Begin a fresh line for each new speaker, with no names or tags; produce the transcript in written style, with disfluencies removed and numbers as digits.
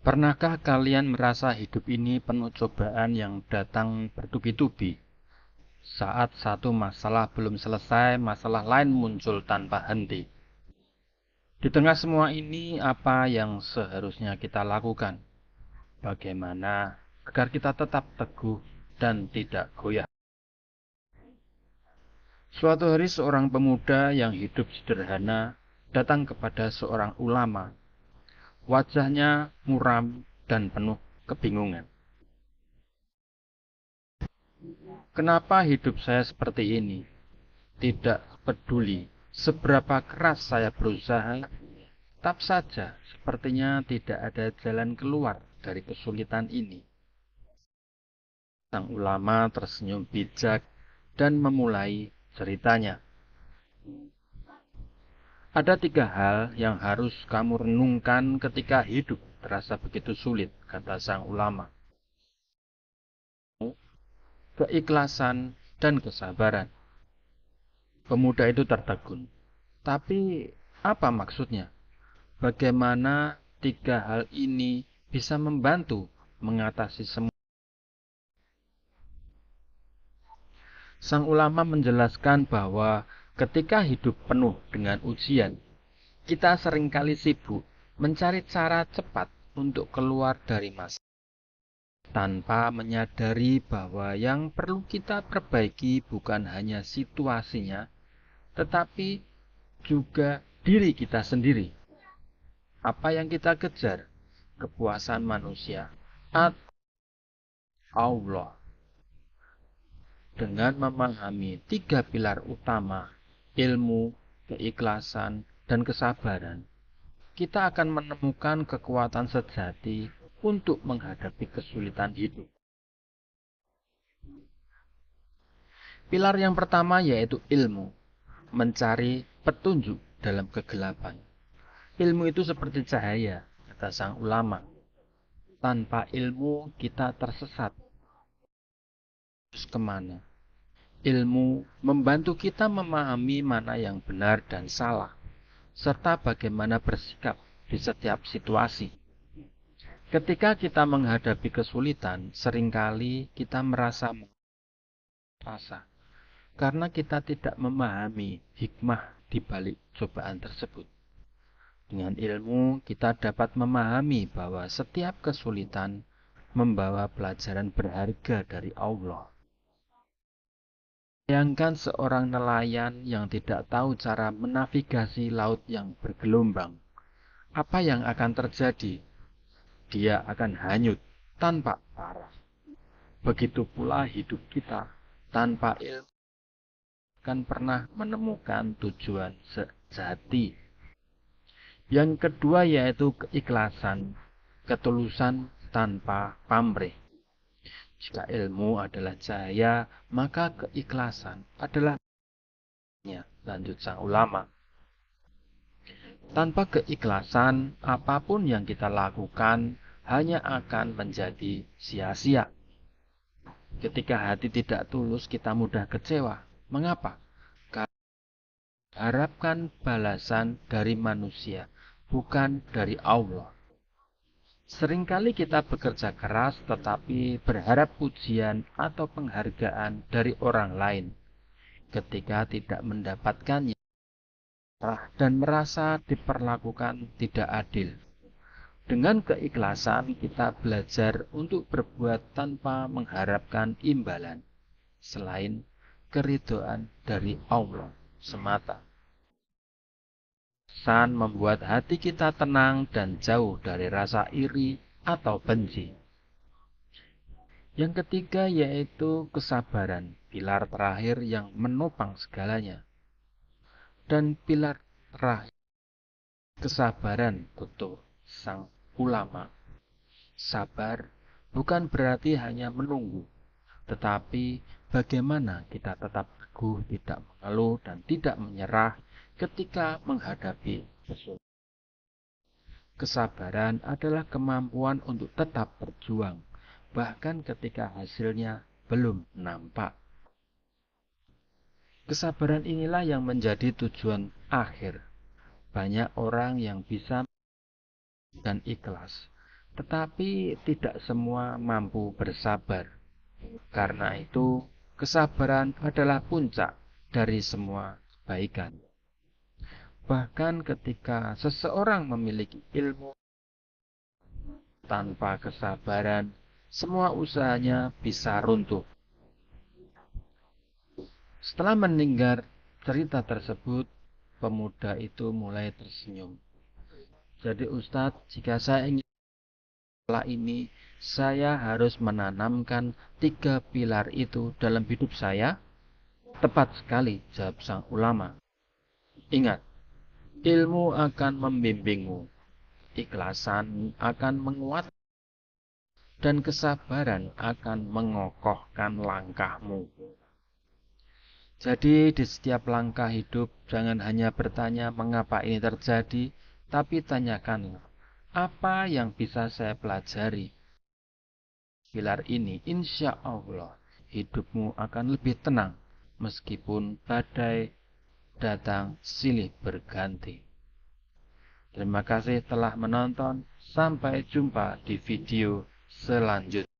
Pernahkah kalian merasa hidup ini penuh cobaan yang datang bertubi-tubi? Saat satu masalah belum selesai, masalah lain muncul tanpa henti. Di tengah semua ini, apa yang seharusnya kita lakukan? Bagaimana agar kita tetap teguh dan tidak goyah? Suatu hari seorang pemuda yang hidup sederhana datang kepada seorang ulama. Wajahnya muram dan penuh kebingungan. Kenapa hidup saya seperti ini? Tidak peduli seberapa keras saya berusaha, tetap saja sepertinya tidak ada jalan keluar dari kesulitan ini. Sang ulama tersenyum bijak dan memulai ceritanya. Ada 3 hal yang harus kamu renungkan ketika hidup terasa begitu sulit, kata sang ulama. Keikhlasan dan kesabaran. Pemuda itu tertegun. Tapi apa maksudnya? Bagaimana 3 hal ini bisa membantu mengatasi semua? Sang ulama menjelaskan bahwa ketika hidup penuh dengan ujian, kita seringkali sibuk mencari cara cepat untuk keluar dari masalah, tanpa menyadari bahwa yang perlu kita perbaiki bukan hanya situasinya, tetapi juga diri kita sendiri. Apa yang kita kejar? Kepuasan manusia atau Allah? Dengan memahami 3 pilar utama, ilmu, keikhlasan, dan kesabaran, kita akan menemukan kekuatan sejati untuk menghadapi kesulitan hidup. Pilar yang pertama yaitu ilmu, mencari petunjuk dalam kegelapan. Ilmu itu seperti cahaya, kata sang ulama. Tanpa ilmu kita tersesat. Terus kemana? Ilmu membantu kita memahami mana yang benar dan salah, serta bagaimana bersikap di setiap situasi. Ketika kita menghadapi kesulitan, seringkali kita merasa karena kita tidak memahami hikmah di balik cobaan tersebut. Dengan ilmu, kita dapat memahami bahwa setiap kesulitan membawa pelajaran berharga dari Allah. Bayangkan seorang nelayan yang tidak tahu cara menavigasi laut yang bergelombang. Apa yang akan terjadi? Dia akan hanyut tanpa arah. Begitu pula hidup kita tanpa ilmu akan pernah menemukan tujuan sejati. Yang kedua yaitu keikhlasan, ketulusan tanpa pamrih. Jika ilmu adalah cahaya, maka keikhlasan adalah cahaya. Lanjut sang ulama. Tanpa keikhlasan, apapun yang kita lakukan hanya akan menjadi sia-sia. Ketika hati tidak tulus, kita mudah kecewa. Mengapa? Karena harapkan balasan dari manusia, bukan dari Allah. Seringkali kita bekerja keras tetapi berharap pujian atau penghargaan dari orang lain. Ketika tidak mendapatkannya, dan merasa diperlakukan tidak adil. Dengan keikhlasan kita belajar untuk berbuat tanpa mengharapkan imbalan, selain keridhaan dari Allah semata. San membuat hati kita tenang dan jauh dari rasa iri atau benci. Yang ketiga yaitu kesabaran, pilar terakhir yang menopang segalanya. Dan pilar terakhir, kesabaran, tutur sang ulama. Sabar bukan berarti hanya menunggu, tetapi bagaimana kita tetap teguh, tidak mengeluh, dan tidak menyerah ketika menghadapi kesulitan. Kesabaran adalah kemampuan untuk tetap berjuang, bahkan ketika hasilnya belum nampak. Kesabaran inilah yang menjadi tujuan akhir. Banyak orang yang bisa dan ikhlas, Tetapi tidak semua mampu bersabar. Karena itu, kesabaran adalah puncak dari semua kebaikan. Bahkan ketika seseorang memiliki ilmu tanpa kesabaran, semua usahanya bisa runtuh. Setelah mendengar cerita tersebut, pemuda itu mulai tersenyum. Jadi Ustadz, jika saya ingin setelah ini, saya harus menanamkan 3 pilar itu dalam hidup saya. Tepat sekali, jawab sang ulama. Ingat, ilmu akan membimbingmu, ikhlasan akan menguatkan, dan kesabaran akan mengokohkan langkahmu. Jadi di setiap langkah hidup jangan hanya bertanya mengapa ini terjadi, tapi tanyakanlah apa yang bisa saya pelajari. Pilar ini insya Allah hidupmu akan lebih tenang meskipun badai datang silih berganti. Terima kasih telah menonton. Sampai jumpa di video selanjutnya.